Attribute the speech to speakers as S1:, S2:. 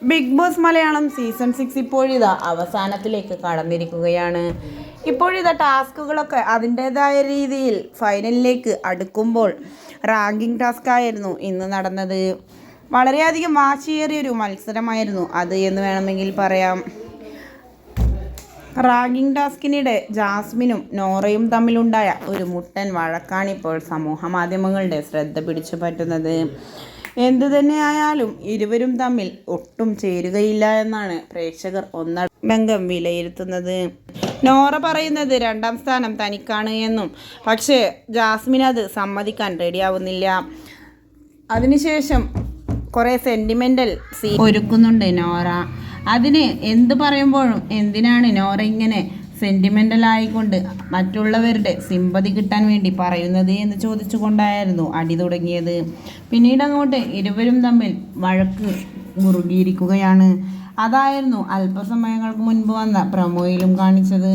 S1: Big boss Malayalam season 6 ഇപ്പോഴിതാ അവസാനത്തിലേക്ക് കടന്നിരിക്കുകയാണ്. ഇപ്പോഴിതാ ടാസ്കുകളൊക്കെ അതിൻ്റേതായ രീതിയിൽ ഫൈനലിലേക്ക് അടുക്കുമ്പോൾ റാങ്കിങ് ടാസ്ക് ആയിരുന്നു ഇന്ന് നടന്നത്. വളരെയധികം വാശിയേറിയൊരു മത്സരമായിരുന്നു അത് എന്ന് വേണമെങ്കിൽ പറയാം. റാങ്കിങ് ടാസ്കിനിടെ ജാസ്മിനും നോറയും തമ്മിലുണ്ടായ ഒരു മുട്ടൻ വഴക്കാണിപ്പോൾ സമൂഹ മാധ്യമങ്ങളുടെ ശ്രദ്ധ പിടിച്ചു പറ്റുന്നത്. എന്തു തന്നെയായാലും ഇരുവരും തമ്മിൽ ഒട്ടും ചേരുകയില്ല എന്നാണ് പ്രേക്ഷകർ ഒന്നടങ്കം വിലയിരുത്തുന്നത്. നോറ പറയുന്നത് 2ാം സ്ഥാനം തനിക്കാണ് എന്നും, പക്ഷേ ജാസ്മിൻ അത് സമ്മതിക്കാൻ റെഡിയാവുന്നില്ല. അതിനുശേഷം കുറേ സെൻറ്റിമെൻ്റൽ സീൻ ഒരുക്കുന്നുണ്ട് നോറ. അതിന് എന്ത് പറയുമ്പോഴും എന്തിനാണ് നോറ ഇങ്ങനെ സെൻറ്റിമെൻ്റൽ ആയിക്കൊണ്ട് മറ്റുള്ളവരുടെ സിമ്പതി കിട്ടാൻ വേണ്ടി പറയുന്നത് എന്ന് ചോദിച്ചുകൊണ്ടായിരുന്നു അടി തുടങ്ങിയത്. പിന്നീട് അങ്ങോട്ട് ഇരുവരും തമ്മിൽ വഴക്ക് മുറുകിയിരിക്കുകയാണ്. അതായിരുന്നു അല്പസമയങ്ങൾക്ക് മുൻപ് വന്ന പ്രൊമോയിലും കാണിച്ചത്.